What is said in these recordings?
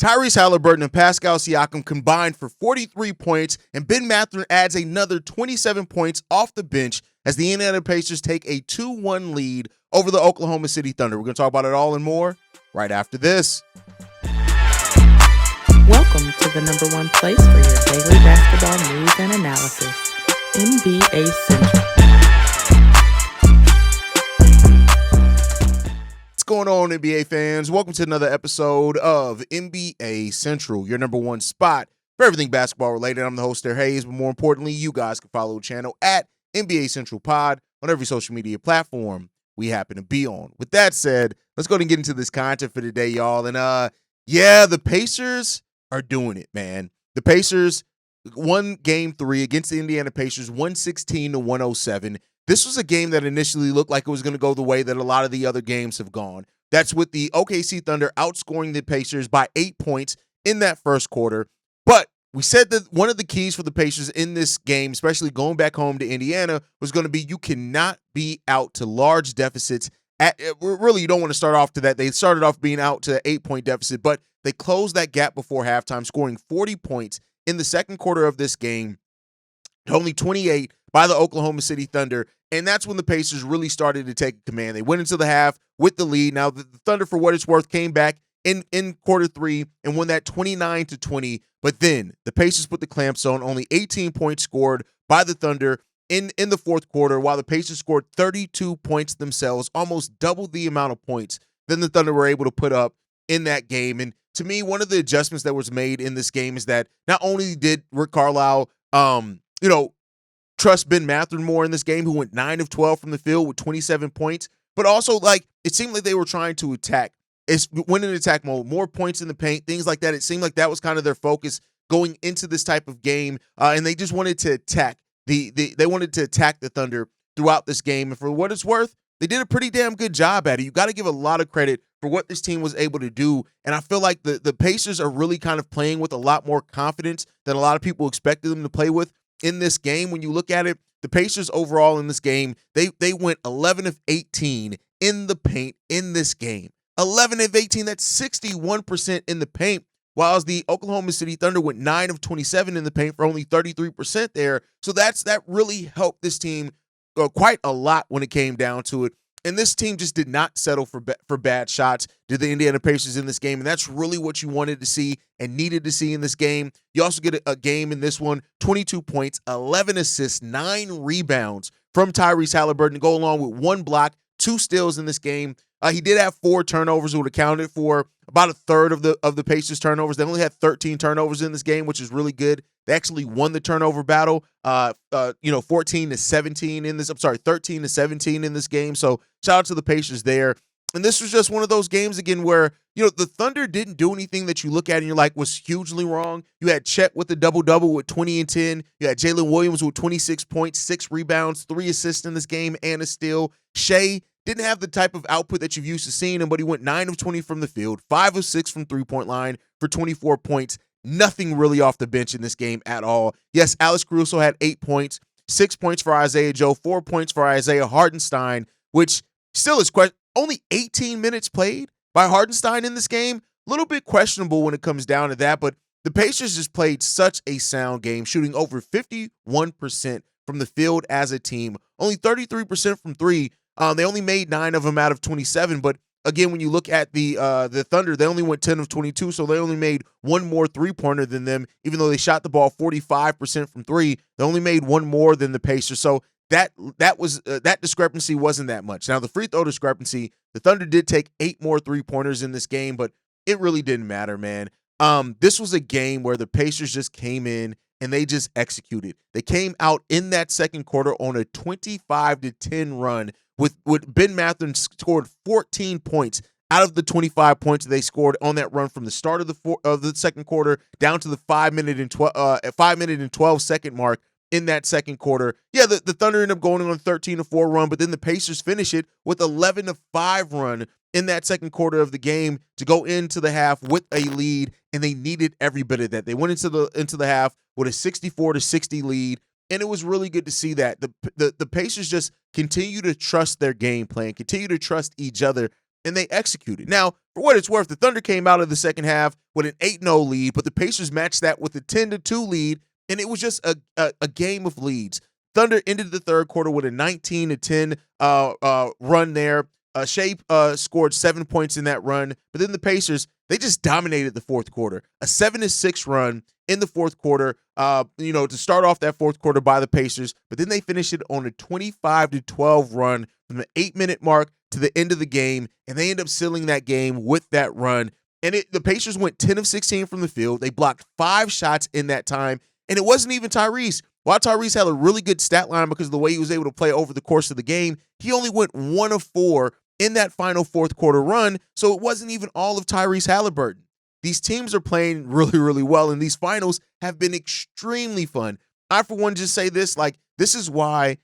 Tyrese Haliburton and Pascal Siakam combined for 43 points, and Ben Mathurin adds another 27 points off the bench as the Indiana Pacers take a 2-1 lead over the Oklahoma City Thunder. We're going to talk about it all and more right after this. Welcome to the number one place for your daily basketball news and analysis, NBA Central. What's going on, NBA fans? Welcome to another episode of NBA Central, your number one spot for everything basketball related. I'm the host there, Hayes, but more importantly, you guys can follow the channel at NBA Central Pod on every social media platform we happen to be on. With that said, let's go ahead and get into this content for today, y'all. And the Pacers are doing it, man. The Pacers won Game 3 against the Indiana Pacers, 116-107. This was a game that initially looked like it was going to go the way that a lot of the other games have gone. That's with the OKC Thunder outscoring the Pacers by 8 points in that first quarter. But we said that one of the keys for the Pacers in this game, especially going back home to Indiana, was going to be you cannot be out to large deficits. Really, you don't want to start off to that. They started off being out to an 8-point deficit, but they closed that gap before halftime, scoring 40 points in the second quarter of this game, only 28 by the Oklahoma City Thunder, and that's when the Pacers really started to take command. They went into the half with the lead. Now, the Thunder, for what it's worth, came back in quarter three and won that 29-20, but then the Pacers put the clamps on, only 18 points scored by the Thunder in the fourth quarter, while the Pacers scored 32 points themselves, almost double the amount of points than the Thunder were able to put up in that game. And to me, one of the adjustments that was made in this game is that not only did Rick Carlisle, trust Ben Mathurin more in this game, who went 9 of 12 from the field with 27 points, but also, it seemed like they were trying to went in attack mode, more points in the paint, things like that. It seemed like that was kind of their focus going into this type of game, and they just wanted to attack they wanted to attack the Thunder throughout this game. And for what it's worth, they did a pretty damn good job at it. You got to give a lot of credit for what this team was able to do, and I feel like the Pacers are really kind of playing with a lot more confidence than a lot of people expected them to play with in this game. When you look at it, the Pacers overall in this game, they went 11 of 18 in the paint in this game. 11 of 18, that's 61% in the paint, while the Oklahoma City Thunder went 9 of 27 in the paint for only 33% there. So that really helped this team quite a lot when it came down to it. And this team just did not settle for bad shots, did the Indiana Pacers in this game. And that's really what you wanted to see and needed to see in this game. You also get a game in this one, 22 points, 11 assists, 9 rebounds from Tyrese Haliburton to go along with 1 block, 2 steals in this game. He did have 4 turnovers, who would accounted for about a third of the Pacers' turnovers. They only had 13 turnovers in this game, which is really good. They actually won the turnover battle, 13-17 in this. I'm sorry, 13-17 in this game. So shout out to the Pacers there. And this was just one of those games again where, the Thunder didn't do anything that you look at and you're like was hugely wrong. You had Chet with the double-double with 20 and 10. You had Jalen Williams with 26 points, 6 rebounds, 3 assists in this game, and a steal. Shai didn't have the type of output that you've used to seeing him, but he went 9 of 20 from the field, 5 of 6 from three-point line for 24 points. Nothing really off the bench in this game at all. Yes, Alex Caruso had 8 points, 6 points for Isaiah Joe, 4 points for Isaiah Hartenstein, which still is only 18 minutes played by Hartenstein in this game. A little bit questionable when it comes down to that, but the Pacers just played such a sound game, shooting over 51% from the field as a team, only 33% from three. They only made 9 of them out of 27, but again, when you look at the Thunder, they only went 10 of 22, so they only made 1 more three-pointer than them, even though they shot the ball 45% from 3. They only made 1 more than the Pacers, so that discrepancy wasn't that much. Now, the free throw discrepancy, the Thunder did take 8 more three-pointers in this game, but it really didn't matter, man. This was a game where the Pacers just came in and they just executed. They came out in that second quarter on a 25-10 run with Ben Mathurin scored 14 points out of the 25 points they scored on that run from the start of the second quarter down to the 5-minute and 12-second mark in that second quarter. Yeah, the Thunder ended up going on a 13-4 run, but then the Pacers finish it with 11-5 run in that second quarter of the game to go into the half with a lead, and they needed every bit of that. They went into the half with a 64-60 lead, and it was really good to see that. The Pacers just continue to trust their game plan, continue to trust each other, and they executed. Now, for what it's worth, the Thunder came out of the second half with an 8-0 lead, but the Pacers matched that with a 10-2 lead, and it was just a game of leads. Thunder ended the third quarter with a 19-10 run there. Shai scored 7 points in that run, but then the Pacers, they just dominated the fourth quarter. A 7-6 run in the fourth quarter, to start off that fourth quarter by the Pacers, but then they finished it on a 25-12 run from the 8-minute mark to the end of the game, and they end up sealing that game with that run. And the Pacers went 10 of 16 from the field. They blocked 5 shots in that time, and it wasn't even Tyrese. While Tyrese had a really good stat line because of the way he was able to play over the course of the game, he only went 1 of 4 in that final fourth quarter run, so it wasn't even all of Tyrese Haliburton. These teams are playing really, really well, and these finals have been extremely fun. I, for one, just say this, this is why,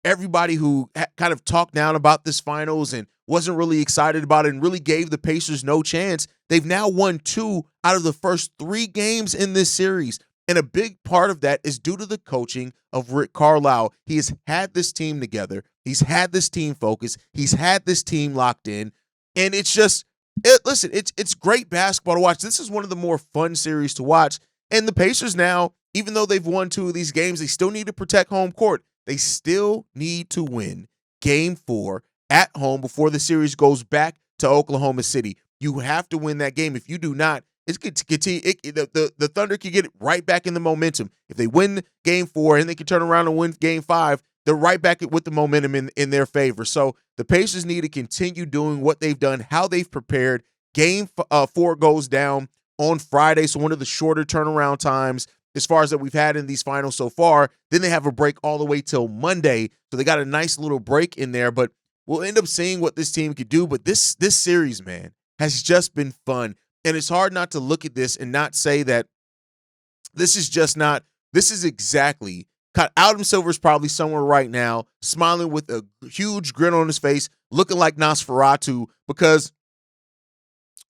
everybody who kind of talked down about this finals and wasn't really excited about it and really gave the Pacers no chance, they've now won 2 out of the first 3 games in this series. And a big part of that is due to the coaching of Rick Carlisle. He has had this team together. He's had this team focused. He's had this team locked in. And it's just, it's great basketball to watch. This is one of the more fun series to watch. And the Pacers now, even though they've won 2 of these games, they still need to protect home court. They still need to win Game 4 at home before the series goes back to Oklahoma City. You have to win that game. If you do not, it's good to continue. The Thunder can get right back in the momentum. If they win Game 4 and they can turn around and win Game 5, they're right back with the momentum in their favor. So the Pacers need to continue doing what they've done, how they've prepared. Game 4 goes down on Friday, so one of the shorter turnaround times as far as that we've had in these finals so far. Then they have a break all the way till Monday, so they got a nice little break in there. But we'll end up seeing what this team could do. But this series, man, has just been fun. And it's hard not to look at this and not say that this is exactly, Adam Silver's probably somewhere right now smiling with a huge grin on his face, looking like Nosferatu, because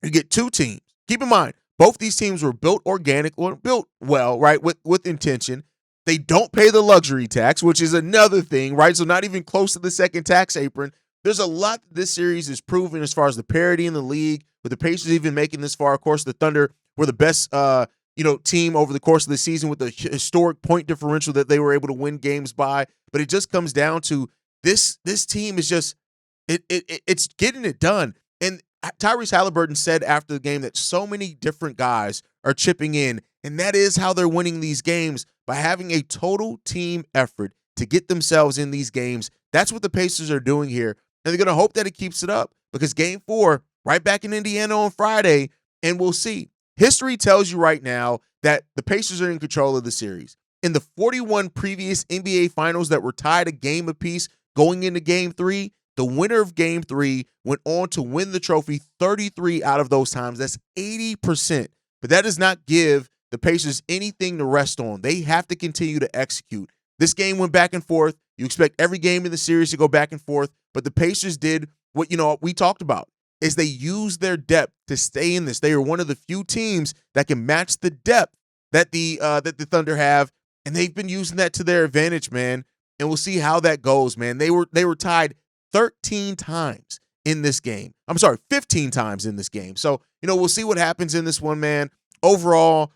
you get 2 teams. Keep in mind, both these teams were built organic or built well, right, with intention. They don't pay the luxury tax, which is another thing, right? So not even close to the second tax apron. There's a lot that this series is proven as far as the parity in the league, with the Pacers even making this far. Of course, the Thunder were the best team over the course of the season with the historic point differential that they were able to win games by. But it just comes down to this team is just it's getting it done. And Tyrese Haliburton said after the game that so many different guys are chipping in, and that is how they're winning these games, by having a total team effort to get themselves in these games. That's what the Pacers are doing here. And they're going to hope that it keeps it up, because Game 4, right back in Indiana on Friday, and we'll see. History tells you right now that the Pacers are in control of the series. In the 41 previous NBA Finals that were tied a game apiece going into Game 3, the winner of Game 3 went on to win the trophy 33 out of those times. That's 80%. But that does not give the Pacers anything to rest on. They have to continue to execute. This game went back and forth. You expect every game in the series to go back and forth, but the Pacers did what we talked about, is they used their depth to stay in this. They are one of the few teams that can match the depth that the Thunder have, and they've been using that to their advantage, man. And we'll see how that goes, man. They were tied 13 times in this game. I'm sorry, 15 times in this game. So, we'll see what happens in this one, man. Overall,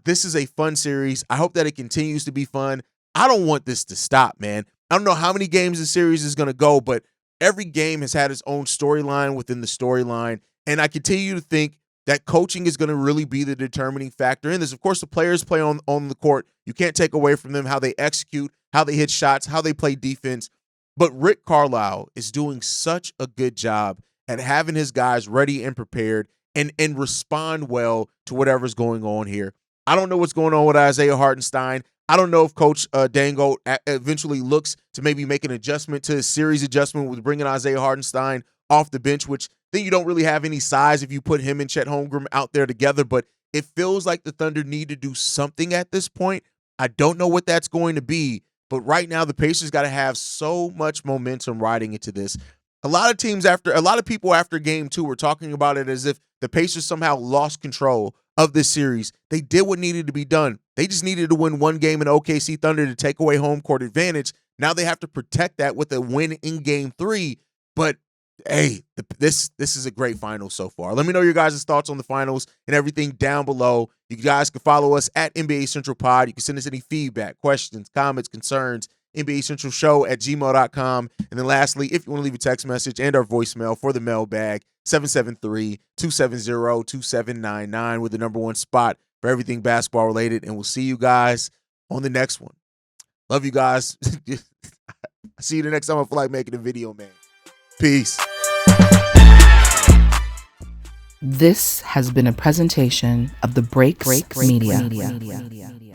this is a fun series. I hope that it continues to be fun. I don't want this to stop, man. I don't know how many games the series is going to go, but every game has had its own storyline within the storyline. And I continue to think that coaching is going to really be the determining factor in this. Of course, the players play on the court. You can't take away from them how they execute, how they hit shots, how they play defense. But Rick Carlisle is doing such a good job at having his guys ready and prepared and respond well to whatever's going on here. I don't know what's going on with Isaiah Hartenstein. I don't know if Coach Daigneault eventually looks to maybe make an adjustment to a series adjustment with bringing Isaiah Hartenstein off the bench, which then you don't really have any size if you put him and Chet Holmgren out there together. But it feels like the Thunder need to do something at this point. I don't know what that's going to be, but right now the Pacers got to have so much momentum riding into this. A lot of people after Game 2 were talking about it as if the Pacers somehow lost control of this series. They did what needed to be done. They just needed to win one game in OKC Thunder to take away home court advantage. Now they have to protect that with a win in Game 3. But hey, this is a great final so far. Let me know your guys' thoughts on the finals and everything down below. You guys can follow us at NBA Central Pod. You can send us any feedback, questions, comments, concerns, NBA Central Show at gmail.com. And then lastly, if you want to leave a text message and our voicemail for the mailbag, 773-270-2799 with the #1 spot for everything basketball related. And we'll see you guys on the next one. Love you guys. I see you the next time I feel like making a video, man. Peace. This has been a presentation of the Break Media.